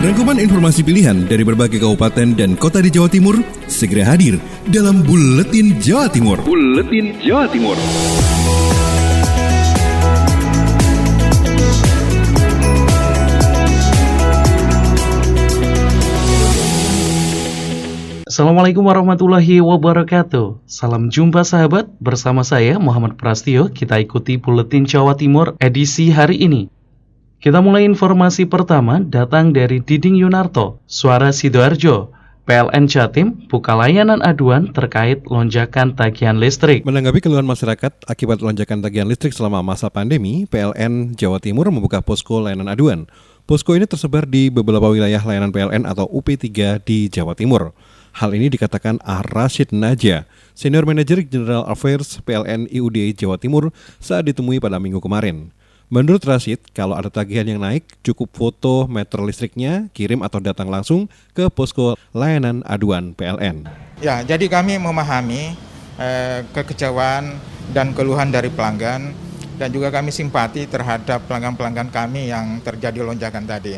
Rangkuman informasi pilihan dari berbagai kabupaten dan kota di Jawa Timur segera hadir dalam Buletin Jawa Timur. Buletin Jawa Timur. Assalamualaikum warahmatullahi wabarakatuh. Salam jumpa sahabat, bersama saya Muhammad Prastio. Kita ikuti Buletin Jawa Timur edisi hari ini. Kita mulai informasi pertama datang dari Diding Yunarto, Suara Sidoarjo. PLN Jatim buka layanan aduan terkait lonjakan tagihan listrik. Menanggapi keluhan masyarakat akibat lonjakan tagihan listrik selama masa pandemi, PLN Jawa Timur membuka posko layanan aduan. Posko ini tersebar di beberapa wilayah layanan PLN atau UP3 di Jawa Timur. Hal ini dikatakan Rashid Naja, Senior Manager General Affairs PLN IUD Jawa Timur saat ditemui pada minggu kemarin. Menurut Rashid, kalau ada tagihan yang naik, cukup foto meter listriknya, kirim atau datang langsung ke posko layanan aduan PLN. Ya, jadi kami memahami kekecewaan dan keluhan dari pelanggan, dan juga kami simpati terhadap pelanggan-pelanggan kami yang terjadi lonjakan tadi.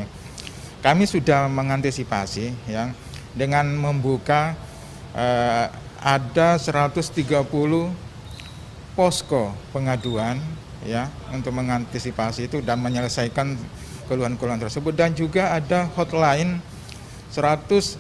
Kami sudah mengantisipasi ya, dengan membuka ada 130 posko pengaduan ya untuk mengantisipasi itu dan menyelesaikan keluhan-keluhan tersebut, dan juga ada hotline 114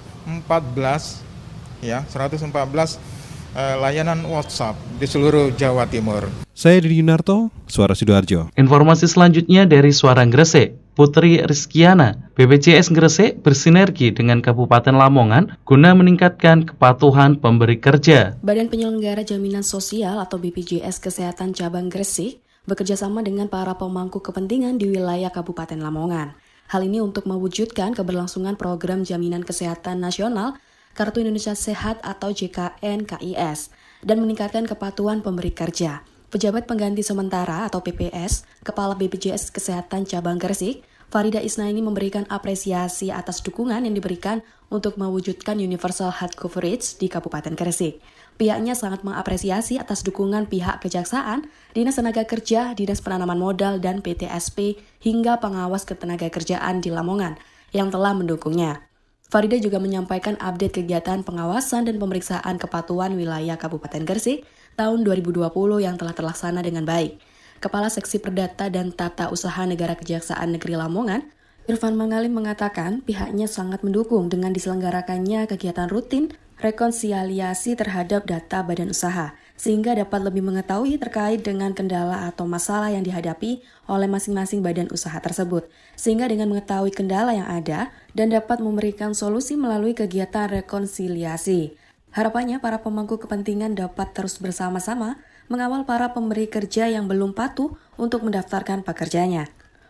layanan WhatsApp di seluruh Jawa Timur. Saya Didi Yunarto, Suara Sidoarjo. Informasi selanjutnya dari Suara Gresik. Putri Rizkiana, BPJS Gresik bersinergi dengan Kabupaten Lamongan guna meningkatkan kepatuhan pemberi kerja. Badan Penyelenggara Jaminan Sosial atau BPJS Kesehatan Cabang Gresik bekerjasama dengan para pemangku kepentingan di wilayah Kabupaten Lamongan. Hal ini untuk mewujudkan keberlangsungan program Jaminan Kesehatan Nasional Kartu Indonesia Sehat atau JKN KIS dan meningkatkan kepatuhan pemberi kerja. Pejabat Pengganti Sementara atau PPS, Kepala BPJS Kesehatan Cabang Gresik, Farida Isnaini memberikan apresiasi atas dukungan yang diberikan untuk mewujudkan Universal Health Coverage di Kabupaten Gresik. Pihaknya sangat mengapresiasi atas dukungan pihak Kejaksaan, Dinas Tenaga Kerja, Dinas Penanaman Modal, dan PTSP hingga pengawas ketenagakerjaan di Lamongan yang telah mendukungnya. Farida juga menyampaikan update kegiatan pengawasan dan pemeriksaan kepatuhan wilayah Kabupaten Gresik tahun 2020 yang telah terlaksana dengan baik. Kepala Seksi Perdata dan Tata Usaha Negara Kejaksaan Negeri Lamongan, Irfan Mangalim mengatakan pihaknya sangat mendukung dengan diselenggarakannya kegiatan rutin rekonsiliasi terhadap data badan usaha, sehingga dapat lebih mengetahui terkait dengan kendala atau masalah yang dihadapi oleh masing-masing badan usaha tersebut, sehingga dengan mengetahui kendala yang ada dan dapat memberikan solusi melalui kegiatan rekonsiliasi. Harapannya para pemangku kepentingan dapat terus bersama-sama mengawal para pemberi kerja yang belum patuh untuk mendaftarkan pekerjanya.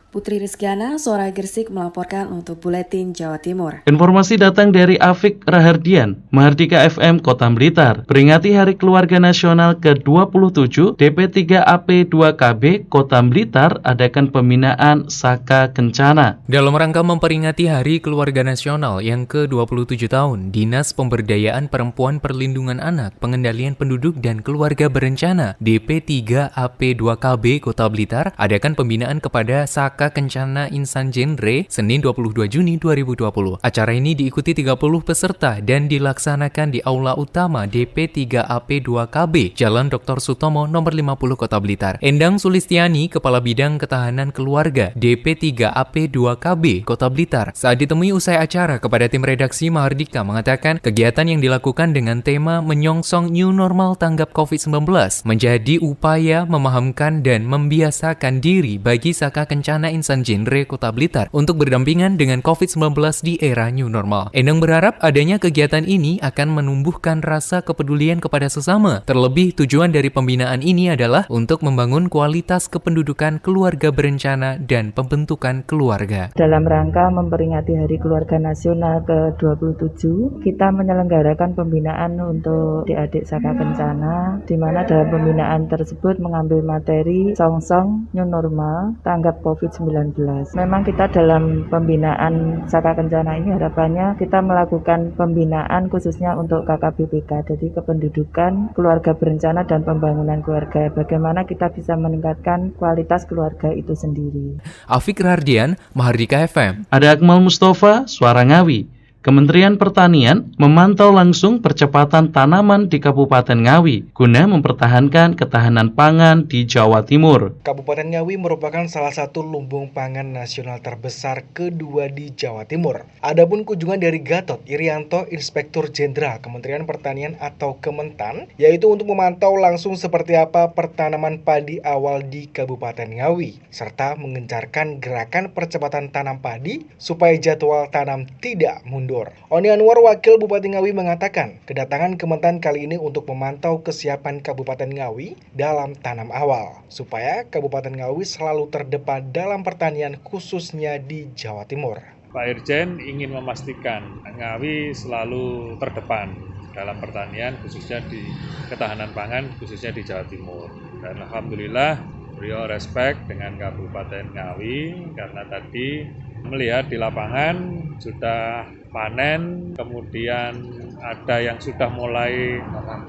Putri Rizkiana, Suara Gresik melaporkan untuk Buletin Jawa Timur. Informasi datang dari Afik Rahardian, Mahardika FM Kota Blitar. Peringati Hari Keluarga Nasional ke-27, DP3AP2KB Kota Blitar adakan pembinaan Saka Kencana. Dalam rangka memperingati Hari Keluarga Nasional yang ke-27 tahun, Dinas Pemberdayaan Perempuan Perlindungan Anak, Pengendalian Penduduk dan Keluarga Berencana DP3AP2KB Kota Blitar adakan pembinaan kepada Saka Kencana Insan Genre Senin 22 Juni 2020. Acara ini diikuti 30 peserta dan dilaksanakan di Aula Utama DP3AP2KB Jalan Dr. Sutomo nomor 50 Kota Blitar. Endang Sulistiani, Kepala Bidang Ketahanan Keluarga DP3AP2KB Kota Blitar, saat ditemui usai acara kepada tim redaksi Mahardika mengatakan kegiatan yang dilakukan dengan tema menyongsong new normal tanggap COVID-19 menjadi upaya memahamkan dan membiasakan diri bagi Saka Kencana Insan Genre Kota Blitar untuk berdampingan dengan COVID-19 di era new normal. Endang berharap adanya kegiatan ini akan menumbuhkan rasa kepedulian kepada sesama. Terlebih tujuan dari pembinaan ini adalah untuk membangun kualitas kependudukan keluarga berencana dan pembentukan keluarga. Dalam rangka memperingati Hari Keluarga Nasional ke-27, kita menyelenggarakan pembinaan untuk adik-adik Saka Kencana, di mana dalam pembinaan tersebut mengambil materi songsong new normal tanggap COVID-19 COVID-19. Memang kita dalam pembinaan Saka Kencana ini harapannya kita melakukan pembinaan khususnya untuk KKBPK, jadi kependudukan, keluarga berencana dan pembangunan keluarga. Bagaimana kita bisa meningkatkan kualitas keluarga itu sendiri. Afik Rardian, Mahardika FM. Ada Akmal Mustafa, Suara Ngawi. Kementerian Pertanian memantau langsung percepatan tanaman di Kabupaten Ngawi guna mempertahankan ketahanan pangan di Jawa Timur. Kabupaten Ngawi merupakan salah satu lumbung pangan nasional terbesar kedua di Jawa Timur. Adapun kunjungan dari Gatot Irianto, Inspektur Jenderal Kementerian Pertanian atau Kementan, yaitu untuk memantau langsung seperti apa pertanaman padi awal di Kabupaten Ngawi, serta mengencarkan gerakan percepatan tanam padi supaya jadwal tanam tidak mundur. Oni Anwar, Wakil Bupati Ngawi, mengatakan kedatangan Kementan kali ini untuk memantau kesiapan Kabupaten Ngawi dalam tanam awal, supaya Kabupaten Ngawi selalu terdepan dalam pertanian khususnya di Jawa Timur. Pak Irjen ingin memastikan Ngawi selalu terdepan dalam pertanian khususnya di ketahanan pangan khususnya di Jawa Timur. Dan alhamdulillah beliau respect dengan Kabupaten Ngawi karena tadi melihat di lapangan sudah panen, kemudian ada yang sudah mulai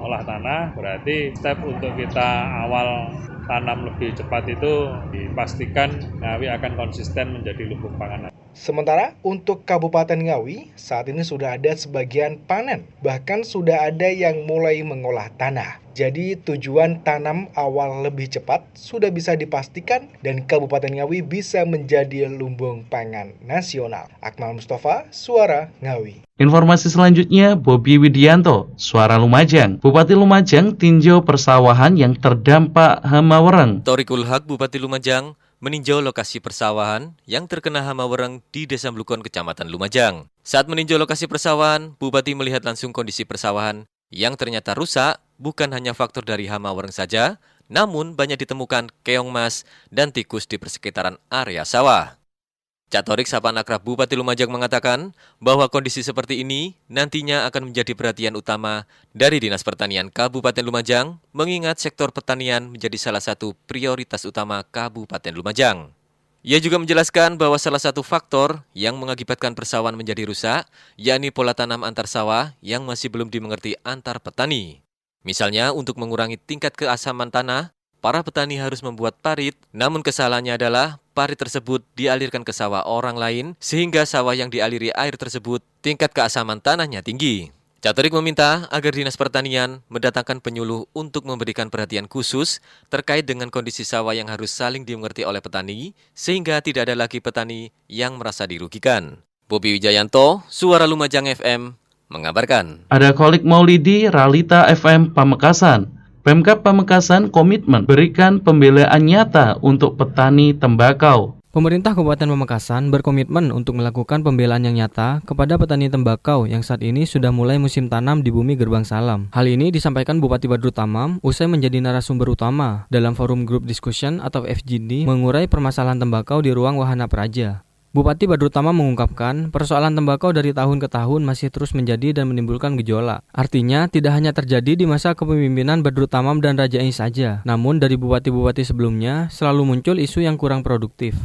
olah tanah, berarti step untuk kita awal tanam lebih cepat itu dipastikan Ngawi akan konsisten menjadi lumbung pangan. Sementara untuk Kabupaten Ngawi, saat ini sudah ada sebagian panen, bahkan sudah ada yang mulai mengolah tanah. Jadi tujuan tanam awal lebih cepat sudah bisa dipastikan dan Kabupaten Ngawi bisa menjadi lumbung pangan nasional. Akmal Mustafa, Suara Ngawi. Informasi selanjutnya, Bobi Widianto, Suara Lumajang. Bupati Lumajang tinjau persawahan yang terdampak hama wereng. Thorikul Haq, Bupati Lumajang, meninjau lokasi persawahan yang terkena hama wereng di Desa Blukon, Kecamatan Lumajang. Saat meninjau lokasi persawahan, Bupati melihat langsung kondisi persawahan yang ternyata rusak, bukan hanya faktor dari hama wereng saja, namun banyak ditemukan keong mas dan tikus di persekitaran area sawah. Cak Torik, sapaan akrab Bupati Lumajang, mengatakan bahwa kondisi seperti ini nantinya akan menjadi perhatian utama dari Dinas Pertanian Kabupaten Lumajang, mengingat sektor pertanian menjadi salah satu prioritas utama Kabupaten Lumajang. Ia juga menjelaskan bahwa salah satu faktor yang mengakibatkan persawahan menjadi rusak, yakni pola tanam antar sawah yang masih belum dimengerti antar petani. Misalnya, untuk mengurangi tingkat keasaman tanah, para petani harus membuat parit, namun kesalahannya adalah parit tersebut dialirkan ke sawah orang lain, sehingga sawah yang dialiri air tersebut tingkat keasaman tanahnya tinggi. Cak Torik meminta agar Dinas Pertanian mendatangkan penyuluh untuk memberikan perhatian khusus terkait dengan kondisi sawah yang harus saling dimengerti oleh petani, sehingga tidak ada lagi petani yang merasa dirugikan. Bobi Wijayanto, Suara Lumajang FM, mengabarkan. Ada Kholik Maulidi, Ralita FM Pamekasan. Pemkab Pamekasan komitmen berikan pembelaan nyata untuk petani tembakau. Pemerintah Kabupaten Pamekasan berkomitmen untuk melakukan pembelaan yang nyata kepada petani tembakau yang saat ini sudah mulai musim tanam di bumi Gerbang Salam. Hal ini disampaikan Bupati Badrut Tamam usai menjadi narasumber utama dalam forum Group Discussion atau FGD mengurai permasalahan tembakau di ruang Wahana Praja. Bupati Badrut Tamam mengungkapkan persoalan tembakau dari tahun ke tahun masih terus menjadi dan menimbulkan gejolak. Artinya tidak hanya terjadi di masa kepemimpinan Badrut Tamam dan Raja Ais saja, namun dari bupati-bupati sebelumnya selalu muncul isu yang kurang produktif.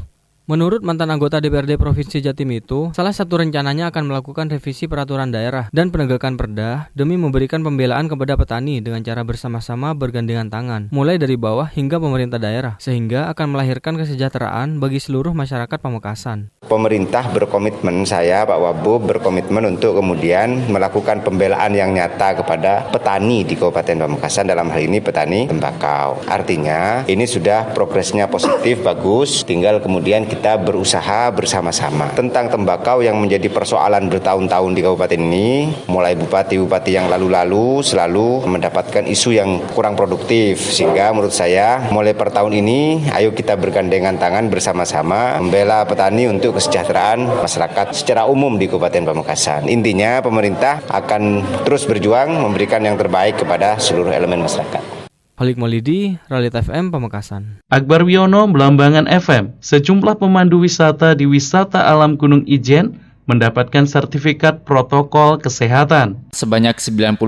Menurut mantan anggota DPRD Provinsi Jatim itu, salah satu rencananya akan melakukan revisi peraturan daerah dan penegakan perda demi memberikan pembelaan kepada petani dengan cara bersama-sama bergandengan tangan, mulai dari bawah hingga pemerintah daerah, sehingga akan melahirkan kesejahteraan bagi seluruh masyarakat Pamekasan. Pemerintah berkomitmen, saya Pak Wabub berkomitmen untuk kemudian melakukan pembelaan yang nyata kepada petani di Kabupaten Pamekasan, dalam hal ini petani tembakau. Artinya ini sudah progresnya positif, bagus, tinggal kemudian kita berusaha bersama-sama. Tentang tembakau yang menjadi persoalan bertahun-tahun di kabupaten ini, mulai bupati-bupati yang lalu-lalu selalu mendapatkan isu yang kurang produktif, sehingga menurut saya mulai per tahun ini ayo kita bergandengan tangan bersama-sama membela petani untuk kesejahteraan masyarakat secara umum di Kabupaten Pamekasan. Intinya pemerintah akan terus berjuang memberikan yang terbaik kepada seluruh elemen masyarakat. Kholik Maulidi, Ralita FM Pamekasan. Akbar Wiono, Belambangan FM. Sejumlah pemandu wisata di Wisata Alam Gunung Ijen mendapatkan sertifikat protokol kesehatan. Sebanyak 91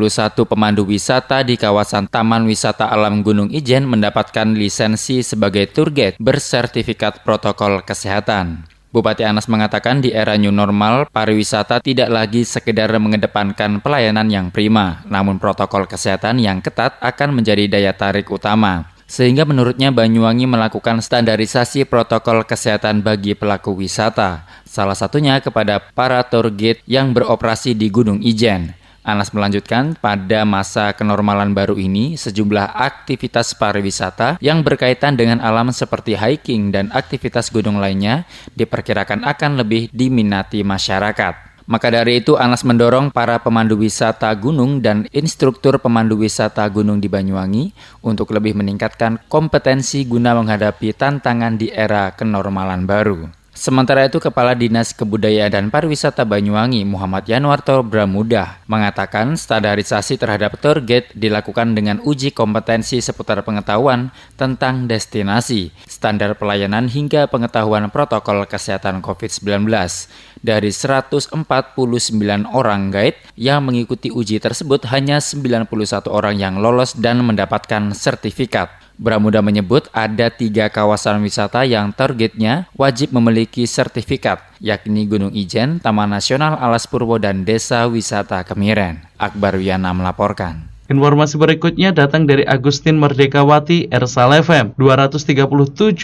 pemandu wisata di kawasan Taman Wisata Alam Gunung Ijen mendapatkan lisensi sebagai tour guide bersertifikat protokol kesehatan. Bupati Anas mengatakan di era new normal, pariwisata tidak lagi sekedar mengedepankan pelayanan yang prima, namun protokol kesehatan yang ketat akan menjadi daya tarik utama. Sehingga menurutnya Banyuwangi melakukan standarisasi protokol kesehatan bagi pelaku wisata, salah satunya kepada para tour guide yang beroperasi di Gunung Ijen. Anas melanjutkan, pada masa kenormalan baru ini, sejumlah aktivitas pariwisata yang berkaitan dengan alam seperti hiking dan aktivitas gunung lainnya diperkirakan akan lebih diminati masyarakat. Maka dari itu, Anas mendorong para pemandu wisata gunung dan instruktur pemandu wisata gunung di Banyuwangi untuk lebih meningkatkan kompetensi guna menghadapi tantangan di era kenormalan baru. Sementara itu, Kepala Dinas Kebudayaan dan Pariwisata Banyuwangi, Muhammad Yanwarto Bramudah, mengatakan standarisasi terhadap tour guide dilakukan dengan uji kompetensi seputar pengetahuan tentang destinasi, standar pelayanan hingga pengetahuan protokol kesehatan COVID-19. Dari 149 orang guide yang mengikuti uji tersebut, hanya 91 orang yang lolos dan mendapatkan sertifikat. Bramuda menyebut ada 3 kawasan wisata yang targetnya wajib memiliki sertifikat, yakni Gunung Ijen, Taman Nasional Alas Purwo, dan Desa Wisata Kemiren. Akbar Wiyana melaporkan. Informasi berikutnya datang dari Agustin Merdekawati, Ersal FM, 237,2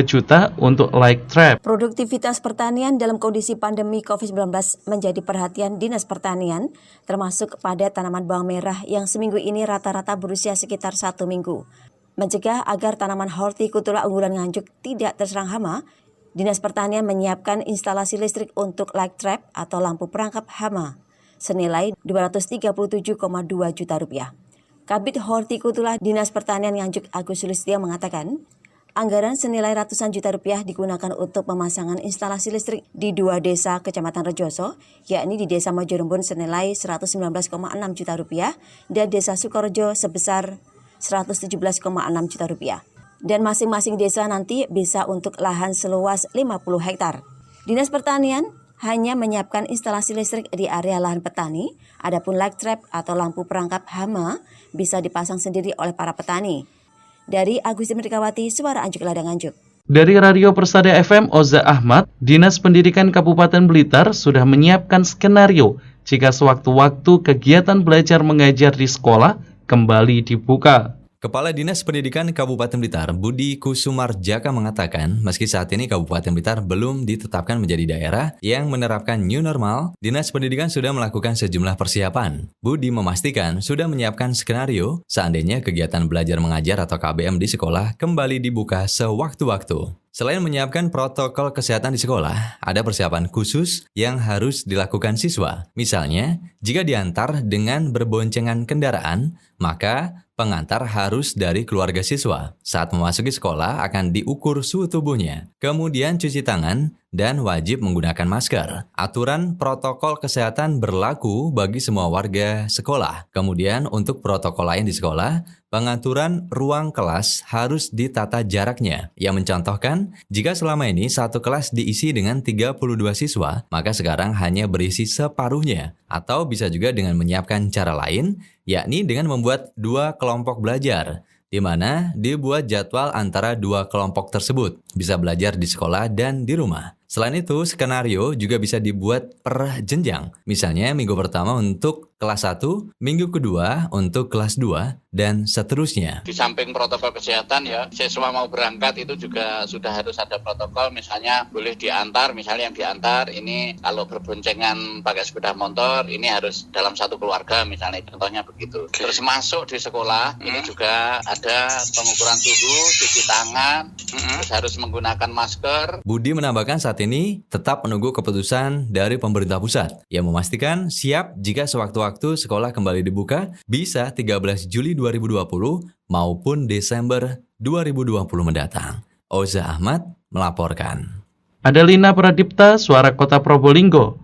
juta untuk like trap. Produktivitas pertanian dalam kondisi pandemi COVID-19 menjadi perhatian Dinas Pertanian, termasuk pada tanaman bawang merah yang seminggu ini rata-rata berusia sekitar 1 minggu. Mencegah agar tanaman hortikultura unggulan Nganjuk tidak terserang hama, Dinas Pertanian menyiapkan instalasi listrik untuk light trap atau lampu perangkap hama senilai Rp237,2 juta. Kabid Hortikultura Dinas Pertanian Nganjuk Agus Sulistyo mengatakan, anggaran senilai ratusan juta rupiah digunakan untuk pemasangan instalasi listrik di 2 desa Kecamatan Rejoso, yakni di Desa Mojorembun senilai Rp119,6 juta dan Desa Sukorejo sebesar Rp117,6 juta. Dan masing-masing desa nanti bisa untuk lahan seluas 50 hektar. Dinas Pertanian hanya menyiapkan instalasi listrik di area lahan petani, adapun light trap atau lampu perangkap hama bisa dipasang sendiri oleh para petani. Dari Agustin Merdekawati, Suara Anjuk Ladang Anjuk. Dari Radio Persada FM, Oza Ahmad, Dinas Pendidikan Kabupaten Blitar sudah menyiapkan skenario jika sewaktu-waktu kegiatan belajar mengajar di sekolah kembali dibuka. Kepala Dinas Pendidikan Kabupaten Blitar, Budi Kusumarjaka mengatakan, meski saat ini Kabupaten Blitar belum ditetapkan menjadi daerah yang menerapkan new normal, Dinas Pendidikan sudah melakukan sejumlah persiapan. Budi memastikan sudah menyiapkan skenario seandainya kegiatan belajar mengajar atau KBM di sekolah kembali dibuka sewaktu-waktu. Selain menyiapkan protokol kesehatan di sekolah, ada persiapan khusus yang harus dilakukan siswa. Misalnya, jika diantar dengan berboncengan kendaraan, maka pengantar harus dari keluarga siswa. Saat memasuki sekolah akan diukur suhu tubuhnya, kemudian cuci tangan, dan wajib menggunakan masker. Aturan protokol kesehatan berlaku bagi semua warga sekolah. Kemudian untuk protokol lain di sekolah, pengaturan ruang kelas harus ditata jaraknya, yang mencontohkan jika selama ini satu kelas diisi dengan 32 siswa, maka sekarang hanya berisi separuhnya. Atau bisa juga dengan menyiapkan cara lain, yakni dengan membuat 2 kelompok belajar, di mana dibuat jadwal antara 2 kelompok tersebut, bisa belajar di sekolah dan di rumah. Selain itu, skenario juga bisa dibuat per jenjang. Misalnya minggu pertama untuk kelas 1, minggu kedua untuk kelas 2, dan seterusnya. Di samping protokol kesehatan ya, siswa mau berangkat itu juga sudah harus ada protokol. Misalnya boleh diantar, misalnya yang diantar ini kalau berboncengan pakai sepeda motor, ini harus dalam satu keluarga misalnya, contohnya begitu. Terus masuk di sekolah, ini juga ada pengukuran suhu, cuci tangan, terus harus menggunakan masker. Budi menambahkan saat ini tetap menunggu keputusan dari pemerintah pusat yang memastikan siap jika sewaktu-waktu sekolah kembali dibuka bisa 13 Juli 2020 maupun Desember 2020 mendatang. Oza Ahmad melaporkan. Adelina Pradipta, Suara Kota Probolinggo.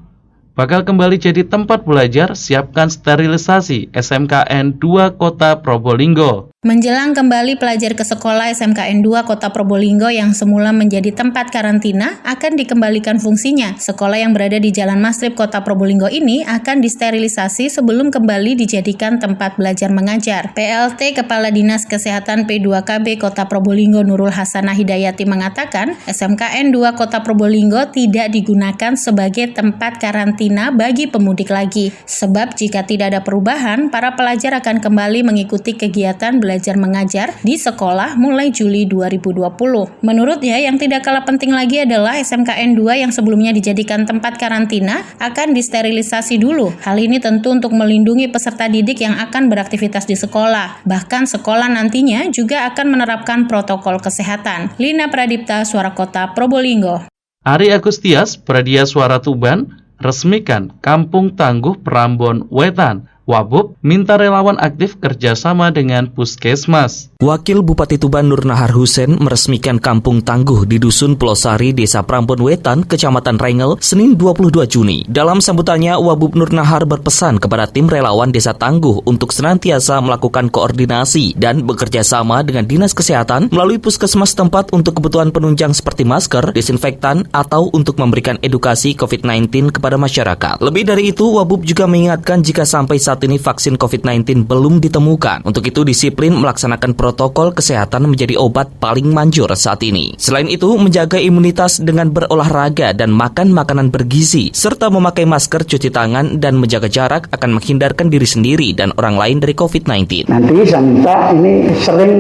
Bakal kembali jadi tempat belajar, siapkan sterilisasi SMKN 2 Kota Probolinggo. Menjelang kembali pelajar ke sekolah, SMKN 2 Kota Probolinggo yang semula menjadi tempat karantina akan dikembalikan fungsinya. Sekolah yang berada di Jalan Mastrip Kota Probolinggo ini akan disterilisasi sebelum kembali dijadikan tempat belajar mengajar. PLT Kepala Dinas Kesehatan P2KB Kota Probolinggo Nurul Hasanah Hidayati mengatakan, SMKN 2 Kota Probolinggo tidak digunakan sebagai tempat karantina bagi pemudik lagi. Sebab jika tidak ada perubahan, para pelajar akan kembali mengikuti kegiatan belajar mengajar di sekolah mulai Juli 2020. Menurutnya, yang tidak kalah penting lagi adalah SMKN 2 yang sebelumnya dijadikan tempat karantina akan disterilisasi dulu. Hal ini tentu untuk melindungi peserta didik yang akan beraktivitas di sekolah. Bahkan sekolah nantinya juga akan menerapkan protokol kesehatan. Lina Pradipta, Suara Kota Probolinggo. Ari Agustias, Pradia Suara Tuban, resmikan Kampung Tangguh Prambon Wetan. Wabub minta relawan aktif kerjasama dengan Puskesmas. Wakil Bupati Tuban Nur Nahar Husein meresmikan Kampung Tangguh di Dusun Pelosari, Desa Prambon Wetan, Kecamatan Rengel, Senin 22 Juni. Dalam sambutannya, Wabub Nur Nahar berpesan kepada tim relawan Desa Tangguh untuk senantiasa melakukan koordinasi dan bekerja sama dengan Dinas Kesehatan melalui Puskesmas tempat untuk kebutuhan penunjang seperti masker, desinfektan, atau untuk memberikan edukasi COVID-19 kepada masyarakat. Lebih dari itu, Wabub juga mengingatkan jika sampai saat ini vaksin COVID-19 belum ditemukan. Untuk itu, disiplin melaksanakan protokol kesehatan menjadi obat paling manjur saat ini. Selain itu, menjaga imunitas dengan berolahraga dan makan makanan bergizi, serta memakai masker, cuci tangan, dan menjaga jarak akan menghindarkan diri sendiri dan orang lain dari COVID-19. Nanti saya minta ini sering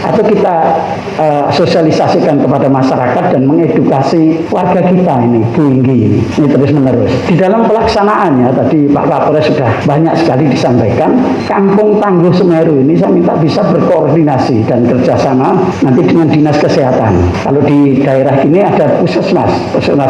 atau kita sosialisasikan kepada masyarakat dan mengedukasi warga kita ini, Bu Inggi ini terus menerus. Di dalam pelaksanaannya tadi Pak Kapolres sudah banyak sekali disampaikan, Kampung Tangguh Semeru ini saya minta bisa berkoordinasi dan kerjasama nanti dengan Dinas Kesehatan. Kalau di daerah ini ada Puskesmas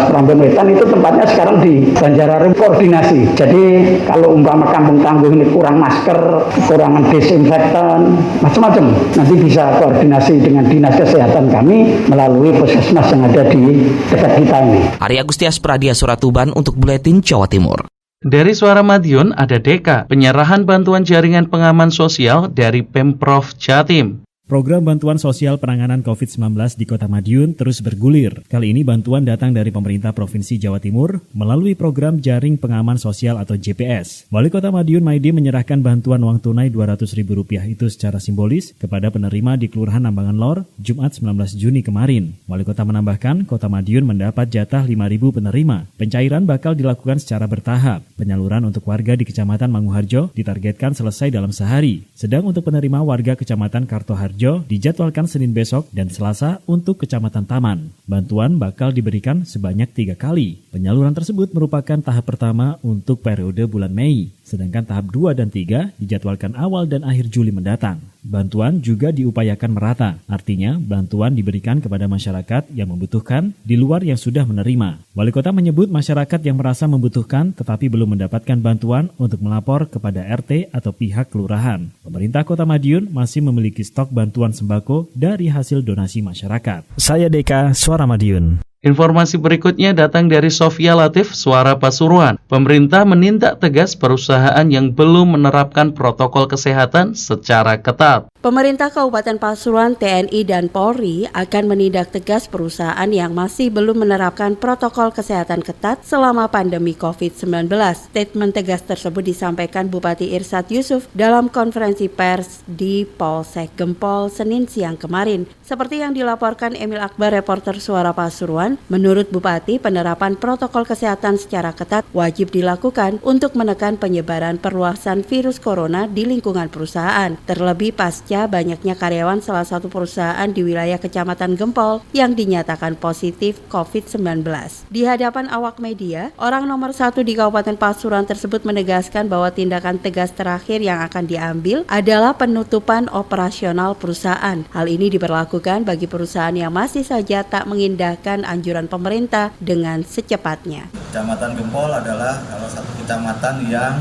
Prambon Wetan, itu tempatnya sekarang di Banjararem koordinasi. Jadi kalau umpama Kampung Tangguh ini kurang masker, kekurangan desinfektan, macam-macam, nanti bisa koordinasi dengan Dinas Kesehatan kami melalui Puskesmas yang ada di dekat kita ini. Ari Agustias, Pradia Suara Tuban untuk Buletin Jawa Timur. Dari Suara Madiun ada Deka, penyerahan bantuan jaringan pengaman sosial dari Pemprov Jatim. Program bantuan sosial penanganan COVID-19 di Kota Madiun terus bergulir. Kali ini bantuan datang dari pemerintah Provinsi Jawa Timur melalui program Jaring Pengaman Sosial atau JPS. Wali Kota Madiun Maidi menyerahkan bantuan uang tunai Rp200.000 itu secara simbolis kepada penerima di Kelurahan Nambangan Lor Jumat 19 Juni kemarin. Wali Kota menambahkan, Kota Madiun mendapat jatah 5.000 penerima. Pencairan bakal dilakukan secara bertahap. Penyaluran untuk warga di Kecamatan Manguharjo ditargetkan selesai dalam sehari. Sedang untuk penerima warga Kecamatan Kartoharjo dijadwalkan Senin besok dan Selasa untuk Kecamatan Taman. Bantuan bakal diberikan sebanyak 3 kali. Penyaluran tersebut merupakan tahap pertama untuk periode bulan Mei, sedangkan tahap 2 dan 3 dijadwalkan awal dan akhir Juli mendatang. Bantuan juga diupayakan merata, artinya bantuan diberikan kepada masyarakat yang membutuhkan di luar yang sudah menerima. Wali Kota menyebut masyarakat yang merasa membutuhkan tetapi belum mendapatkan bantuan untuk melapor kepada RT atau pihak kelurahan. Pemerintah Kota Madiun masih memiliki stok bantuan sembako dari hasil donasi masyarakat. Saya Deka, Suara Madiun. Informasi berikutnya datang dari Sofia Latif, Suara Pasuruan. Pemerintah menindak tegas perusahaan yang belum menerapkan protokol kesehatan secara ketat. Pemerintah Kabupaten Pasuruan, TNI, dan Polri akan menindak tegas perusahaan yang masih belum menerapkan protokol kesehatan ketat selama pandemi COVID-19. Statement tegas tersebut disampaikan Bupati Irsad Yusuf dalam konferensi pers di Polsek Gempol Senin siang kemarin. Seperti yang dilaporkan Emil Akbar, reporter Suara Pasuruan, menurut Bupati, penerapan protokol kesehatan secara ketat wajib dilakukan untuk menekan penyebaran perluasan virus corona di lingkungan perusahaan. Terlebih pasca banyaknya karyawan salah satu perusahaan di wilayah Kecamatan Gempol yang dinyatakan positif COVID-19. Di hadapan awak media, orang nomor 1 di Kabupaten Pasuruan tersebut menegaskan bahwa tindakan tegas terakhir yang akan diambil adalah penutupan operasional perusahaan. Hal ini diberlakukan bagi perusahaan yang masih saja tak mengindahkan anjuran pemerintah dengan secepatnya. Kecamatan Gempol adalah salah satu kecamatan yang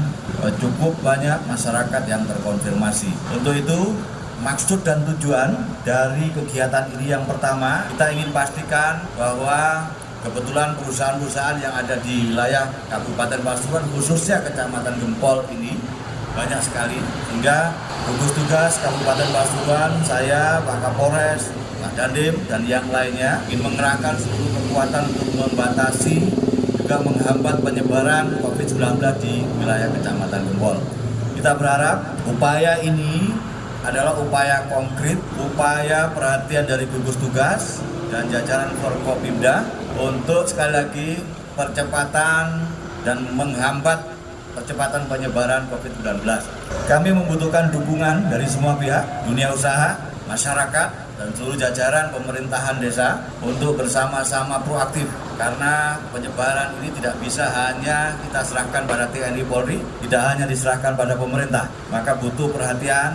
cukup banyak masyarakat yang terkonfirmasi. Untuk itu, maksud dan tujuan dari kegiatan ini yang pertama, kita ingin pastikan bahwa kebetulan perusahaan-perusahaan yang ada di wilayah Kabupaten Pasuruan, khususnya Kecamatan Gempol ini, banyak sekali, sehingga gugus tugas Kabupaten Pasuruan, saya, Pak Kapolres, Pak Dandim, dan yang lainnya ingin mengerahkan seluruh kekuatan untuk membatasi juga menghambat penyebaran COVID-19 di wilayah Kecamatan Gempol. Kita berharap upaya ini adalah upaya konkret, upaya perhatian dari gugus tugas dan jajaran Forkopimda untuk sekali lagi percepatan dan menghambat percepatan penyebaran COVID-19. Kami membutuhkan dukungan dari semua pihak, dunia usaha, masyarakat, dan seluruh jajaran pemerintahan desa untuk bersama-sama proaktif, karena penyebaran ini tidak bisa hanya kita serahkan pada TNI Polri, tidak hanya diserahkan pada pemerintah, maka butuh perhatian,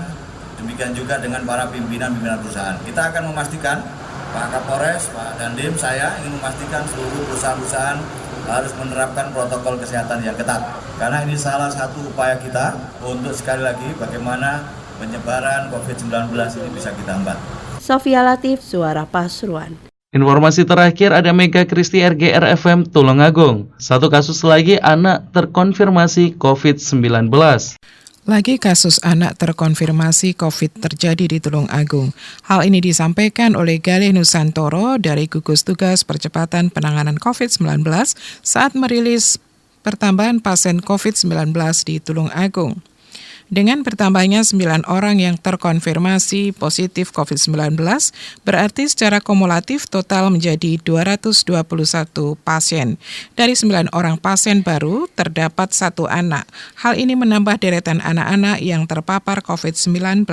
demikian juga dengan para pimpinan-pimpinan perusahaan. Kita akan memastikan, Pak Kapolres, Pak Dandim, saya ingin memastikan seluruh perusahaan-perusahaan harus menerapkan protokol kesehatan yang ketat, karena ini salah satu upaya kita untuk sekali lagi bagaimana penyebaran COVID-19 ini bisa kita hambat. Sofia Latif, Suara Pasuruan. Informasi terakhir ada Mega Kristi RGR FM Tulungagung. Satu kasus lagi anak terkonfirmasi COVID-19. Lagi kasus anak terkonfirmasi COVID terjadi di Tulungagung. Hal ini disampaikan oleh Galih Nusantoro dari Gugus Tugas Percepatan Penanganan COVID-19 saat merilis pertambahan pasien COVID-19 di Tulungagung. Dengan bertambahnya 9 orang yang terkonfirmasi positif COVID-19, berarti secara kumulatif total menjadi 221 pasien. Dari 9 orang pasien baru, terdapat 1 anak. Hal ini menambah deretan anak-anak yang terpapar COVID-19.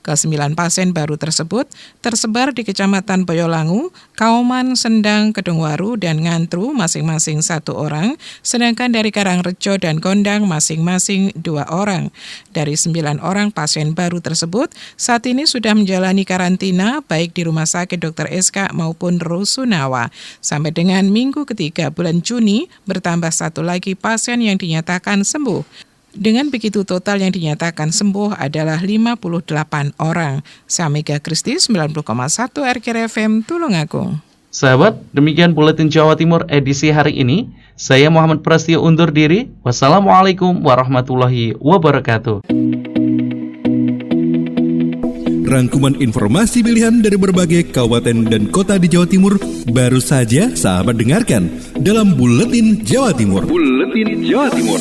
Ke-9 pasien baru tersebut tersebar di Kecamatan Boyolangu, Kauman, Sendang, Kedungwaru, dan Ngantru masing-masing 1 orang, sedangkan dari Karangrejo dan Gondang masing-masing 2 orang. Dari 9 orang pasien baru tersebut, saat ini sudah menjalani karantina baik di Rumah Sakit Dr. SK maupun Rusunawa. Sampai dengan minggu ketiga bulan Juni, bertambah 1 lagi pasien yang dinyatakan sembuh. Dengan begitu total yang dinyatakan sembuh adalah 58 orang. Saya Mega Kristi, 90,1 RGR FM Tulungagung. Sahabat, demikian Buletin Jawa Timur edisi hari ini. Saya Muhammad Prasetyo undur diri. Wassalamualaikum warahmatullahi wabarakatuh. Rangkuman informasi pilihan dari berbagai kabupaten dan kota di Jawa Timur baru saja sahabat dengarkan dalam Buletin Jawa Timur. Buletin Jawa Timur.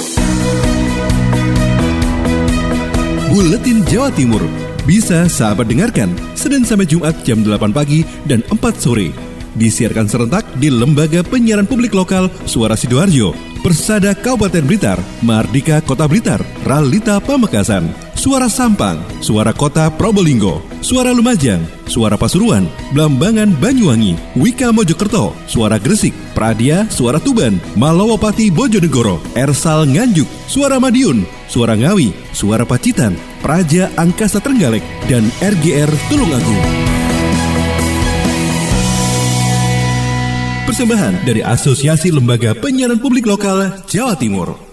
Buletin Jawa Timur bisa sahabat dengarkan Senin sampai Jumat jam 8 pagi dan 4 sore. Disiarkan serentak di Lembaga Penyiaran Publik Lokal Suara Sidoarjo, Persada Kabupaten Blitar, Mardika Kota Blitar, Ralita Pamekasan, Suara Sampang, Suara Kota Probolinggo, Suara Lumajang, Suara Pasuruan, Blambangan Banyuwangi, Wika Mojokerto, Suara Gresik, Pradia, Suara Tuban, Malawapati Bojonegoro, Ersal Nganjuk, Suara Madiun, Suara Ngawi, Suara Pacitan, Praja Angkasa Trenggalek, dan RGR Tulungagung. Persembahan dari Asosiasi Lembaga Penyiaran Publik Lokal Jawa Timur.